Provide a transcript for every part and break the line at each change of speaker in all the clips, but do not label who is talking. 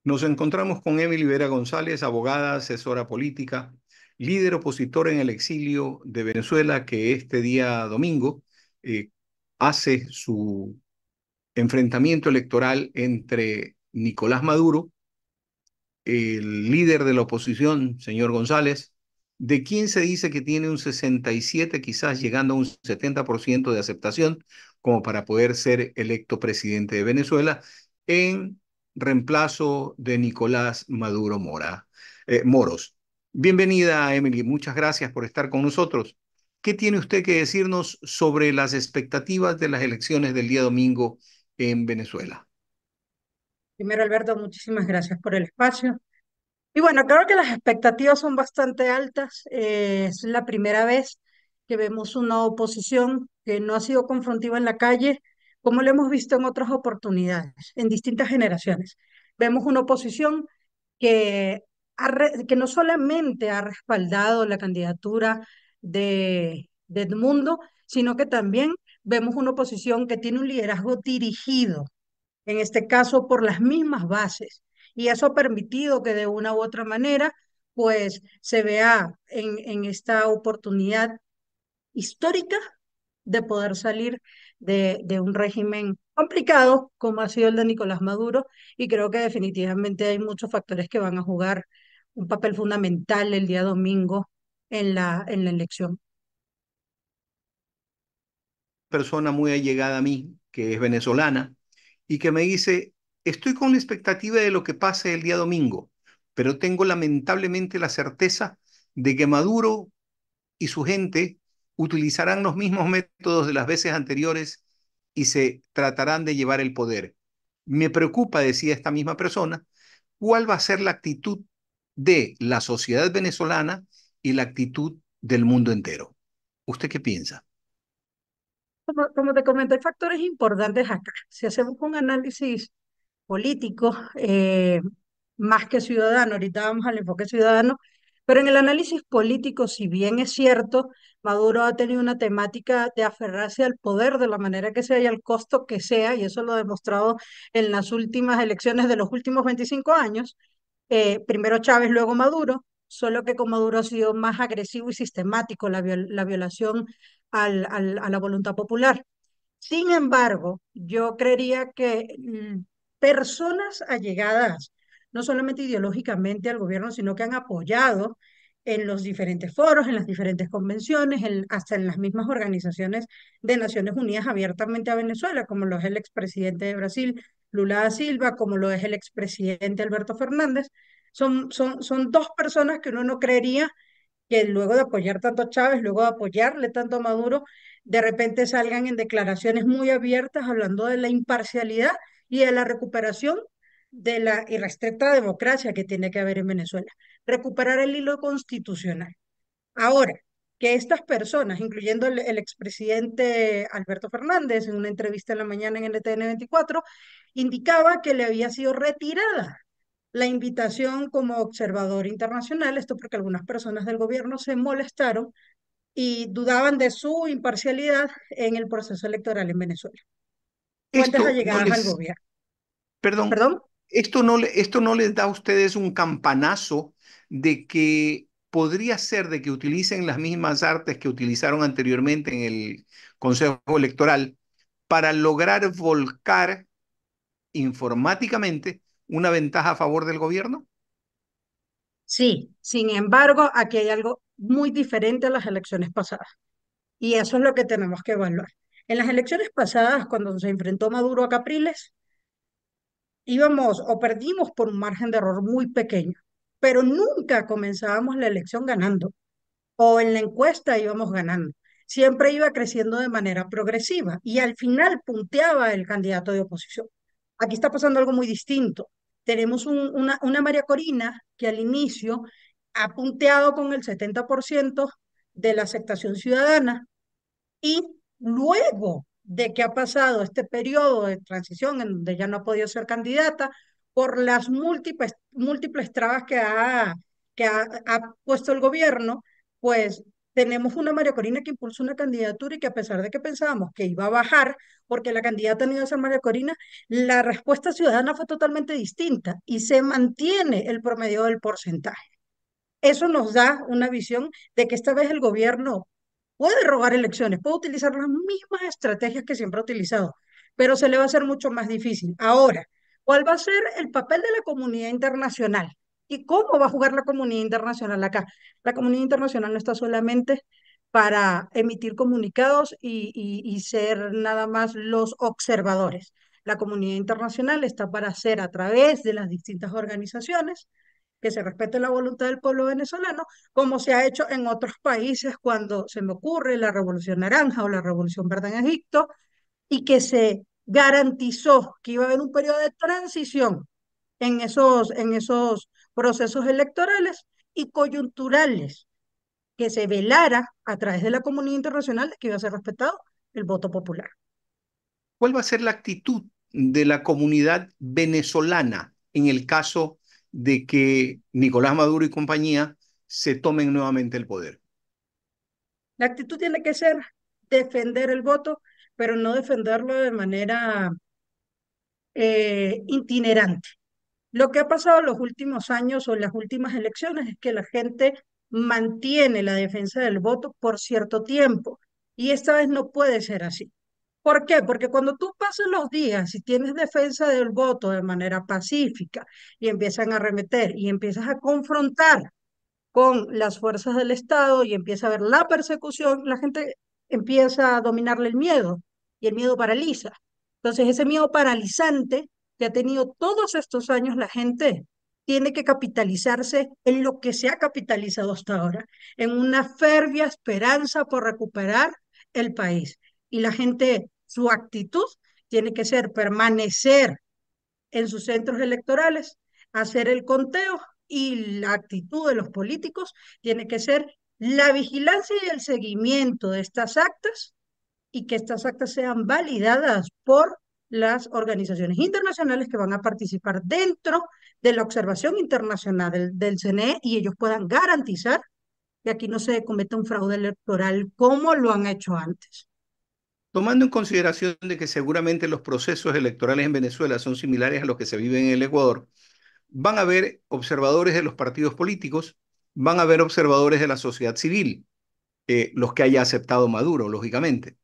Nos encontramos con Emily Vera González, abogada, asesora política, líder opositor en el exilio de Venezuela, que este día domingo eh, hace su enfrentamiento electoral entre Nicolás Maduro, el líder de la oposición, señor González, de quien se dice que tiene un 67, quizás llegando a un 70% de aceptación, como para poder ser electo presidente de Venezuela, en reemplazo de Nicolás Maduro Moros. Bienvenida, Emily. Muchas gracias por estar con nosotros. ¿Qué tiene usted que decirnos sobre las expectativas de las elecciones del día domingo en Venezuela?
Primero, Alberto, muchísimas gracias por el espacio. Y bueno, creo que las expectativas son bastante altas. Es la primera vez que vemos una oposición que no ha sido confrontiva en la calle, como lo hemos visto en otras oportunidades, en distintas generaciones. Vemos una oposición que, que no solamente ha respaldado la candidatura de Edmundo, sino que también vemos una oposición que tiene un liderazgo dirigido en este caso por las mismas bases. Y eso ha permitido que de una u otra manera, pues se vea en esta oportunidad histórica de poder salir de un régimen complicado como ha sido el de Nicolás Maduro. Y creo que definitivamente hay muchos factores que van a jugar un papel fundamental el día domingo en la elección.
Persona muy allegada a mí, que es venezolana, y que me dice, estoy con la expectativa de lo que pase el día domingo, pero tengo lamentablemente la certeza de que Maduro y su gente utilizarán los mismos métodos de las veces anteriores y se tratarán de llevar el poder. Me preocupa, decía esta misma persona, cuál va a ser la actitud de la sociedad venezolana y la actitud del mundo entero. ¿Usted qué piensa?
Como te comenté, hay factores importantes acá. Si hacemos un análisis político, más que ciudadano, ahorita vamos al enfoque ciudadano, pero en el análisis político, si bien es cierto, Maduro ha tenido una temática de aferrarse al poder de la manera que sea y al costo que sea, y eso lo ha demostrado en las últimas elecciones de los últimos 25 años, primero Chávez, luego Maduro, solo que con Maduro ha sido más agresivo y sistemático la violación a la voluntad popular. Sin embargo, yo creería que personas allegadas, no solamente ideológicamente al gobierno, sino que han apoyado en los diferentes foros, en las diferentes convenciones, hasta en las mismas organizaciones de Naciones Unidas abiertamente a Venezuela, como lo es el expresidente de Brasil, Lula da Silva, como lo es el expresidente Alberto Fernández. Son dos personas que uno no creería que luego de apoyar tanto a Chávez, luego de apoyarle tanto a Maduro, de repente salgan en declaraciones muy abiertas hablando de la imparcialidad y de la recuperación de la irrestricta democracia que tiene que haber en Venezuela. Recuperar el hilo constitucional. Ahora, que estas personas, incluyendo el expresidente Alberto Fernández, en una entrevista en la mañana en NTN 24, indicaba que le había sido retirada la invitación como observador internacional, esto porque algunas personas del gobierno se molestaron y dudaban de su imparcialidad en el proceso electoral en Venezuela. Fuentes
Esto no
allegadas al
les,
gobierno.
perdón,
¿Perdón?
esto no les da a ustedes un campanazo de que podría ser de que utilicen las mismas artes que utilizaron anteriormente en el Consejo Electoral para lograr volcar informáticamente una ventaja a favor del gobierno?
Sí, sin embargo, aquí hay algo muy diferente a las elecciones pasadas y eso es lo que tenemos que evaluar. En las elecciones pasadas, cuando se enfrentó Maduro a Capriles, íbamos o perdimos por un margen de error muy pequeño, pero nunca comenzábamos la elección ganando o en la encuesta íbamos ganando. Siempre iba creciendo de manera progresiva y al final punteaba el candidato de oposición. Aquí está pasando algo muy distinto. Tenemos una María Corina que al inicio ha punteado con el 70% de la aceptación ciudadana y luego de que ha pasado este periodo de transición en donde ya no ha podido ser candidata por las múltiples trabas que ha puesto el gobierno, pues tenemos una María Corina que impulsó una candidatura y que a pesar de que pensábamos que iba a bajar, porque la candidata no iba a ser María Corina, la respuesta ciudadana fue totalmente distinta y se mantiene el promedio del porcentaje. Eso nos da una visión de que esta vez el gobierno puede robar elecciones, puede utilizar las mismas estrategias que siempre ha utilizado, pero se le va a hacer mucho más difícil. Ahora, ¿cuál va a ser el papel de la comunidad internacional? ¿Y cómo va a jugar la comunidad internacional acá? La comunidad internacional no está solamente para emitir comunicados y ser nada más los observadores. La comunidad internacional está para hacer a través de las distintas organizaciones que se respete la voluntad del pueblo venezolano, como se ha hecho en otros países cuando se me ocurre la Revolución Naranja o la Revolución Verde en Egipto, y que se garantizó que iba a haber un periodo de transición en esos procesos electorales y coyunturales, que se velara a través de la comunidad internacional de que iba a ser respetado el voto popular.
¿Cuál va a ser la actitud de la comunidad venezolana en el caso de que Nicolás Maduro y compañía se tomen nuevamente el poder?
La actitud tiene que ser defender el voto, pero no defenderlo de manera itinerante. Lo que ha pasado en los últimos años o en las últimas elecciones es que la gente mantiene la defensa del voto por cierto tiempo y esta vez no puede ser así. ¿Por qué? Porque cuando tú pasas los días y tienes defensa del voto de manera pacífica y empiezan a arremeter y empiezas a confrontar con las fuerzas del Estado y empieza a ver la persecución, la gente empieza a dominarle el miedo y el miedo paraliza. Entonces, ese miedo paralizante que ha tenido todos estos años la gente tiene que capitalizarse en lo que se ha capitalizado hasta ahora, en una férvea esperanza por recuperar el país. Y la gente, su actitud tiene que ser permanecer en sus centros electorales, hacer el conteo y la actitud de los políticos tiene que ser la vigilancia y el seguimiento de estas actas y que estas actas sean validadas por las organizaciones internacionales que van a participar dentro de la observación internacional del CNE y ellos puedan garantizar que aquí no se cometa un fraude electoral como lo han hecho antes.
Tomando en consideración de que seguramente los procesos electorales en Venezuela son similares a los que se viven en el Ecuador, van a haber observadores de los partidos políticos, van a haber observadores de la sociedad civil, los que haya aceptado Maduro, lógicamente.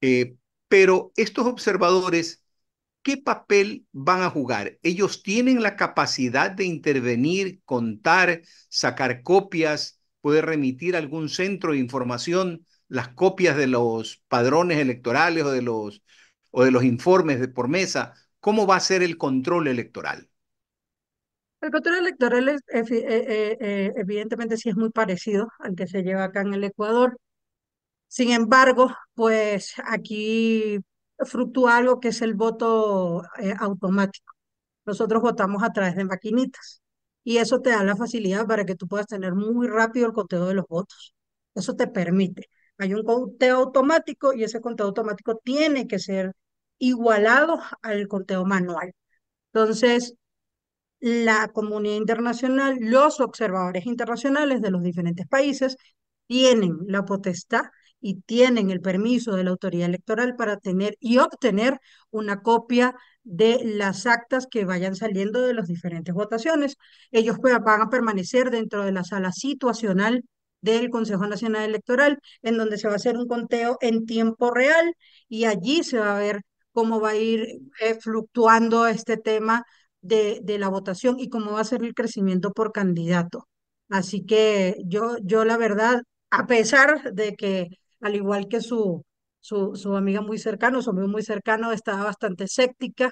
Eh, pero estos observadores, ¿qué papel van a jugar? ¿Ellos tienen la capacidad de intervenir, contar, sacar copias, poder remitir a algún centro de información las copias de los padrones electorales o de los informes de por mesa? ¿Cómo va a ser el control electoral?
El control electoral evidentemente sí es muy parecido al que se lleva acá en el Ecuador. Sin embargo, pues aquí fluctúa algo que es el voto automático. Nosotros votamos a través de maquinitas y eso te da la facilidad para que tú puedas tener muy rápido el conteo de los votos. Eso te permite. Hay un conteo automático y ese conteo automático tiene que ser igualado al conteo manual. Entonces, la comunidad internacional, los observadores internacionales de los diferentes países tienen la potestad y tienen el permiso de la autoridad electoral para tener y obtener una copia de las actas que vayan saliendo de las diferentes votaciones. Ellos van a permanecer dentro de la sala situacional del Consejo Nacional Electoral, en donde se va a hacer un conteo en tiempo real y allí se va a ver cómo va a ir fluctuando este tema de la votación y cómo va a ser el crecimiento por candidato. Así que yo la verdad, a pesar de que al igual que su amiga muy cercana, su amigo muy cercano, estaba bastante escéptica,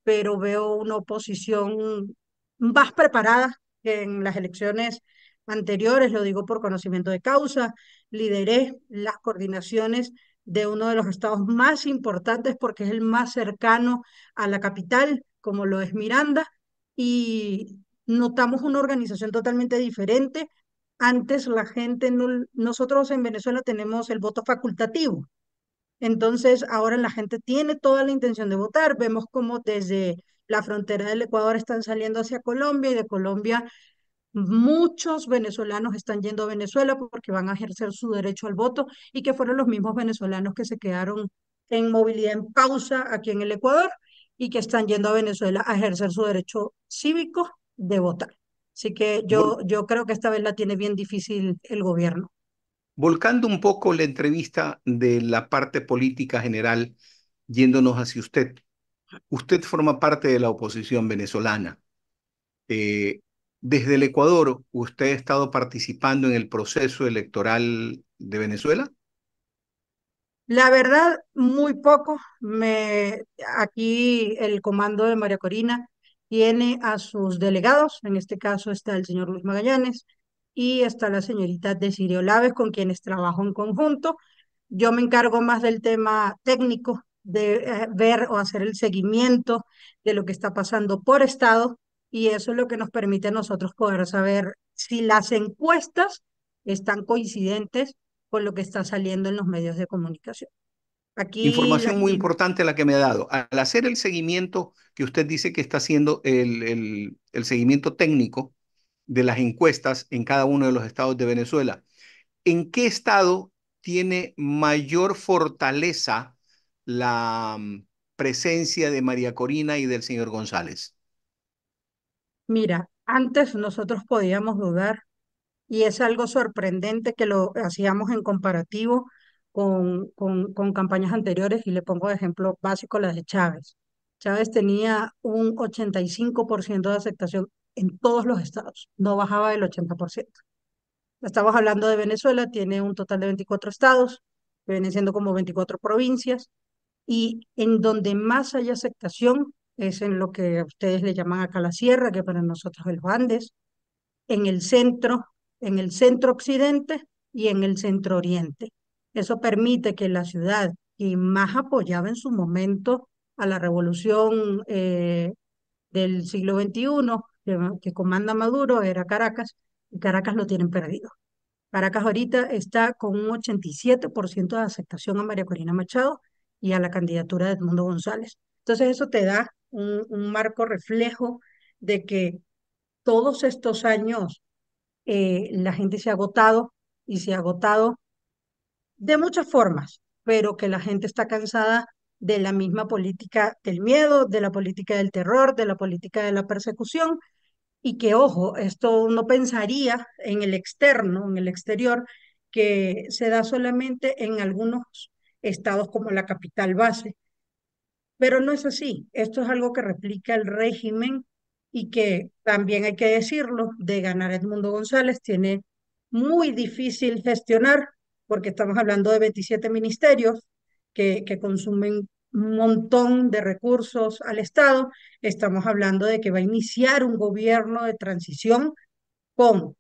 pero veo una oposición más preparada que en las elecciones anteriores, lo digo por conocimiento de causa. Lideré las coordinaciones de uno de los estados más importantes porque es el más cercano a la capital, como lo es Miranda, y notamos una organización totalmente diferente. Antes la gente, no, nosotros en Venezuela tenemos el voto facultativo, entonces ahora la gente tiene toda la intención de votar. Vemos como desde la frontera del Ecuador están saliendo hacia Colombia y de Colombia muchos venezolanos están yendo a Venezuela porque van a ejercer su derecho al voto y que fueron los mismos venezolanos que se quedaron en movilidad en pausa aquí en el Ecuador y que están yendo a Venezuela a ejercer su derecho cívico de votar. Así que
Vol-
yo creo que esta vez la tiene bien difícil el gobierno.
Volcando un poco la entrevista de la parte política general, yéndonos hacia usted. Usted forma parte de la oposición venezolana. Eh, Desde el Ecuador, ¿usted ha estado participando en el proceso electoral de Venezuela?
La verdad, muy poco. Aquí el comando de María Corina tiene a sus delegados, en este caso está el señor Luis Magallanes y está la señorita Desirio Olaves, con quienes trabajo en conjunto. Yo me encargo más del tema técnico, de ver o hacer el seguimiento de lo que está pasando por estado, y eso es lo que nos permite a nosotros poder saber si las encuestas están coincidentes con lo que está saliendo en los medios de comunicación. Aquí
Información muy importante la que me ha dado. Al hacer el seguimiento que usted dice que está haciendo, el seguimiento técnico de las encuestas en cada uno de los estados de Venezuela, ¿en qué estado tiene mayor fortaleza la presencia de María Corina y del señor González?
mira, antes nosotros podíamos dudar y es algo sorprendente que lo hacíamos en comparativo con campañas anteriores y le pongo de ejemplo básico la de Chávez. Chávez tenía un 85% de aceptación en todos los estados, no bajaba del 80%. Estamos hablando de Venezuela, tiene un total de 24 estados, que vienen siendo como 24 provincias, y en donde más hay aceptación es en lo que ustedes le llaman acá la sierra, que para nosotros es los Andes, en el centro, en el centro occidente y en el centro oriente. Eso permite que la ciudad que más apoyaba en su momento a la revolución del siglo XXI, que comanda Maduro, era Caracas, y Caracas lo tienen perdido. Caracas ahorita está con un 87% de aceptación a María Corina Machado y a la candidatura de Edmundo González. Entonces eso te da un marco reflejo de que todos estos años la gente se ha agotado y se ha agotado de muchas formas, pero que la gente está cansada de la misma política del miedo, de la política del terror, de la política de la persecución y que, ojo, esto uno pensaría en el externo, en el exterior, que se da solamente en algunos estados como la capital base, pero no es así. Esto es algo que replica el régimen y que también hay que decirlo, de ganar Edmundo González tiene muy difícil gestionar porque estamos hablando de 27 ministerios que consumen un montón de recursos al Estado. Estamos hablando de que va a iniciar un gobierno de transición con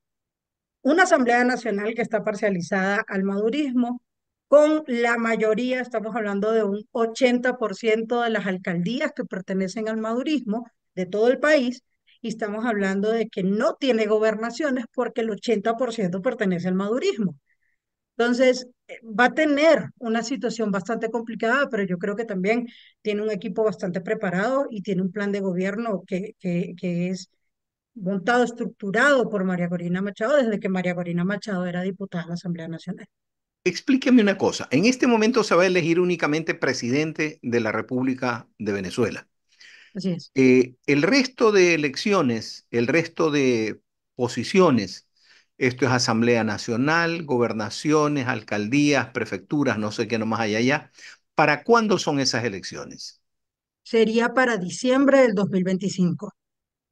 una Asamblea Nacional que está parcializada al madurismo, con la mayoría, estamos hablando de un 80% de las alcaldías que pertenecen al madurismo de todo el país, y estamos hablando de que no tiene gobernaciones porque el 80% pertenece al madurismo. Entonces, va a tener una situación bastante complicada, pero yo creo que también tiene un equipo bastante preparado y tiene un plan de gobierno que es montado, estructurado por María Corina Machado desde que María Corina Machado era diputada de la Asamblea Nacional.
Explíqueme una cosa. En este momento se va a elegir únicamente presidente de la República de Venezuela.
Así es.
El resto de elecciones, el resto de posiciones, esto es Asamblea Nacional, gobernaciones, alcaldías, prefecturas, no sé qué nomás hay allá. ¿Para cuándo son esas elecciones?
Sería para diciembre del 2025.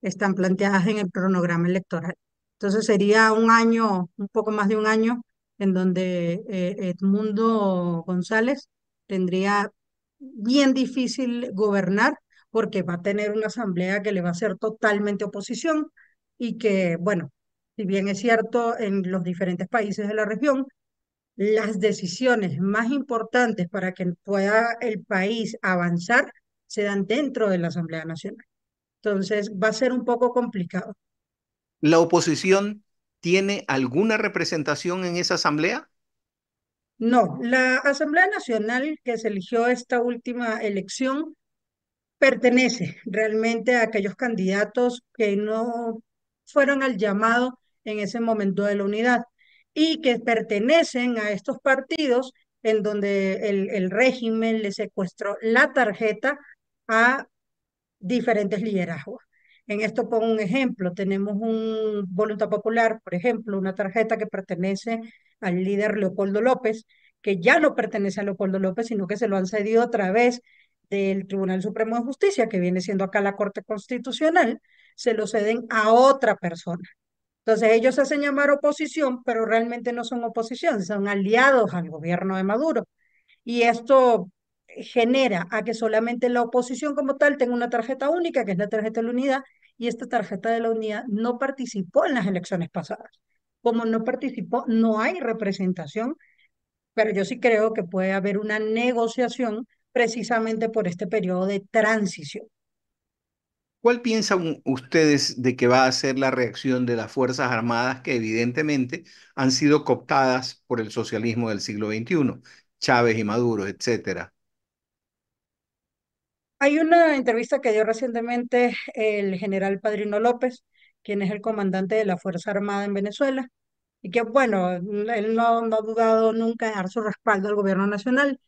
Están planteadas en el cronograma electoral. Entonces sería un año, un poco más de un año, en donde Edmundo González tendría bien difícil gobernar porque va a tener una asamblea que le va a hacer totalmente oposición y que, bueno, si bien es cierto, en los diferentes países de la región, las decisiones más importantes para que pueda el país avanzar se dan dentro de la Asamblea Nacional. Entonces va a ser un poco complicado.
¿La oposición tiene alguna representación en esa asamblea?
No, la Asamblea Nacional que se eligió esta última elección pertenece realmente a aquellos candidatos que no fueron al llamado en ese momento de la unidad y que pertenecen a estos partidos en donde el régimen le secuestró la tarjeta a diferentes liderazgos. En esto pongo un ejemplo. Tenemos un Voluntad Popular, por ejemplo, una tarjeta que pertenece al líder Leopoldo López, que ya no pertenece a Leopoldo López, sino que se lo han cedido a través del Tribunal Supremo de Justicia, que viene siendo acá la Corte Constitucional, se lo ceden a otra persona. Entonces ellos se hacen llamar oposición, pero realmente no son oposición, son aliados al gobierno de Maduro. Y esto genera a que solamente la oposición como tal tenga una tarjeta única, que es la tarjeta de la unidad, y esta tarjeta de la unidad no participó en las elecciones pasadas. Como no participó, no hay representación, pero yo sí creo que puede haber una negociación precisamente por este periodo de transición.
¿Cuál piensan ustedes de que va a ser la reacción de las Fuerzas Armadas que evidentemente han sido cooptadas por el socialismo del siglo XXI? Chávez y Maduro, etcétera.
Hay una entrevista que dio recientemente el general Padrino López, quien es el comandante de la Fuerza Armada en Venezuela, y que, bueno, él no ha dudado nunca en dar su respaldo al gobierno nacional,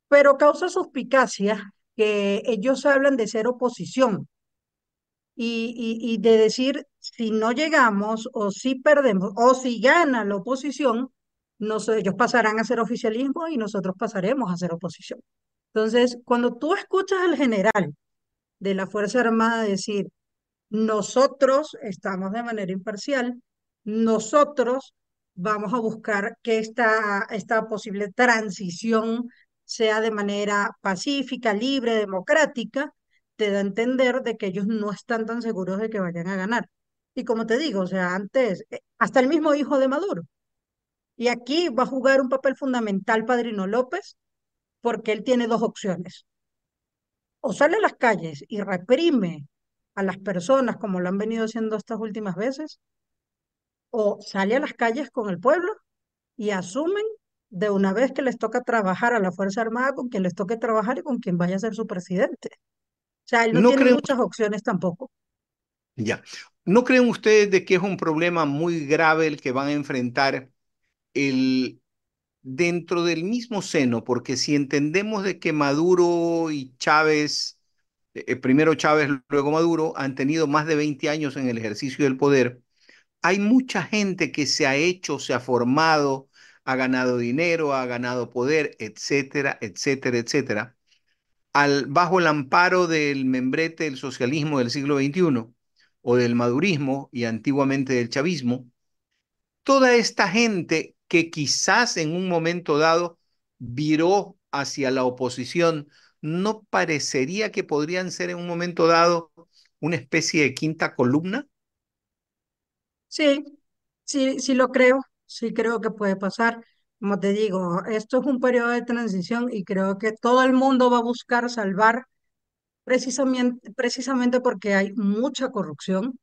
pero causa suspicacia que ellos hablan de ser oposición y de decir si no llegamos o si perdemos o si gana la oposición, ellos pasarán a ser oficialismo y nosotros pasaremos a ser oposición. Entonces, cuando tú escuchas al general de la Fuerza Armada decir, nosotros estamos de manera imparcial, nosotros vamos a buscar que esta posible transición sea de manera pacífica, libre, democrática, te da a entender de que ellos no están tan seguros de que vayan a ganar. Y como te digo, o sea, antes, hasta el mismo hijo de Maduro. Y aquí va a jugar un papel fundamental Padrino López, porque él tiene dos opciones: o sale a las calles y reprime a las personas como lo han venido haciendo estas últimas veces, o sale a las calles con el pueblo y asumen de una vez que les toca trabajar a la Fuerza Armada con quien les toque trabajar y con quien vaya a ser su presidente. O sea, él no
¿No
tiene
creen,
muchas opciones tampoco.
ya, ¿no creen ustedes de que es un problema muy grave el que van a enfrentar el, dentro del mismo seno? Porque si entendemos de que Maduro y Chávez, primero Chávez, luego Maduro, han tenido más de 20 años en el ejercicio del poder, hay mucha gente que se ha hecho, se ha formado, ha ganado dinero, ha ganado poder, etcétera, etcétera, etcétera, bajo el amparo del membrete del socialismo del siglo XXI o del madurismo y antiguamente del chavismo. Toda esta gente que quizás en un momento dado viró hacia la oposición, ¿no parecería que podrían ser en un momento dado una especie de quinta columna?
Sí, sí sí creo que puede pasar. Como te digo, esto es un periodo de transición y creo que todo el mundo va a buscar salvar precisamente porque hay mucha corrupción,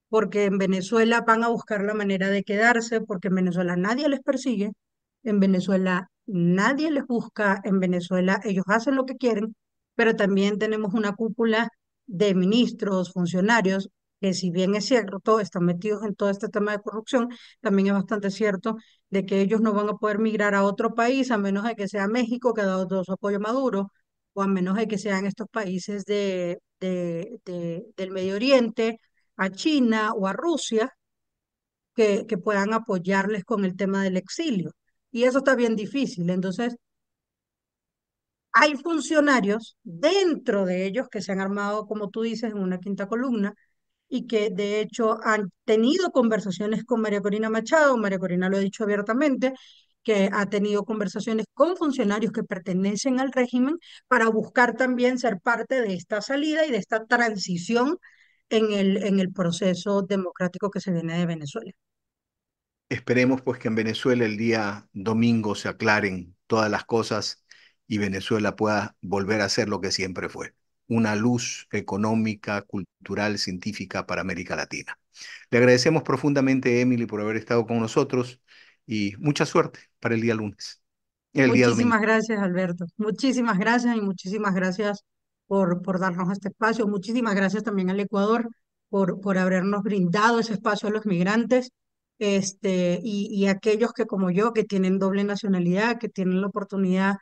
porque en Venezuela van a buscar la manera de quedarse, porque en Venezuela nadie les persigue, en Venezuela nadie les busca, en Venezuela ellos hacen lo que quieren, pero también tenemos una cúpula de ministros, funcionarios, que si bien es cierto, están metidos en todo este tema de corrupción, también es bastante cierto de que ellos no van a poder migrar a otro país a menos de que sea México, que ha dado todo su apoyo a Maduro, o a menos de que sean estos países del Medio Oriente, a China o a Rusia, que puedan apoyarles con el tema del exilio. Y eso está bien difícil. Entonces, hay funcionarios dentro de ellos que se han armado, como tú dices, en una quinta columna y que de hecho han tenido conversaciones con María Corina Machado. María Corina lo ha dicho abiertamente, que ha tenido conversaciones con funcionarios que pertenecen al régimen para buscar también ser parte de esta salida y de esta transición en el proceso democrático que se viene de Venezuela.
Esperemos pues que en Venezuela el día domingo se aclaren todas las cosas y Venezuela pueda volver a ser lo que siempre fue, una luz económica, cultural, científica para América Latina. Le agradecemos profundamente, Emily, por haber estado con nosotros y mucha suerte para el día lunes, el día domingo.
Muchísimas gracias, Alberto. Muchísimas gracias y muchísimas gracias por darnos este espacio. Muchísimas gracias también al Ecuador. por habernos brindado ese espacio a los migrantes, y aquellos que como yo, que tienen doble nacionalidad, que tienen la oportunidad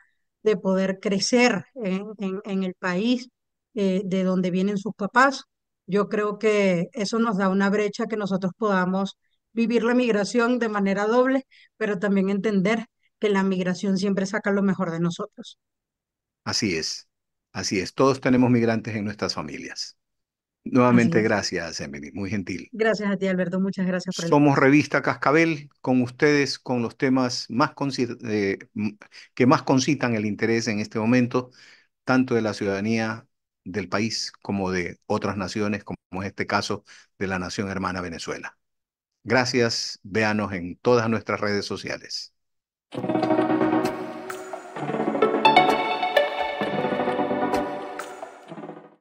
de poder crecer en el país de donde vienen sus papás. Yo creo que eso nos da una brecha que nosotros podamos vivir la migración de manera doble, pero también entender que la migración siempre saca lo mejor de nosotros.
Así es, así es. Todos tenemos migrantes en nuestras familias.
Así
Nuevamente,
es.
gracias, Emily, muy gentil.
Gracias a ti, Alberto. Muchas gracias por el
Somos
espacio.
Revista Cascabel, con ustedes, con los temas que más concitan el interés en este momento, tanto de la ciudadanía del país como de otras naciones, como es este caso de la nación hermana Venezuela. Gracias, véanos en todas nuestras redes sociales.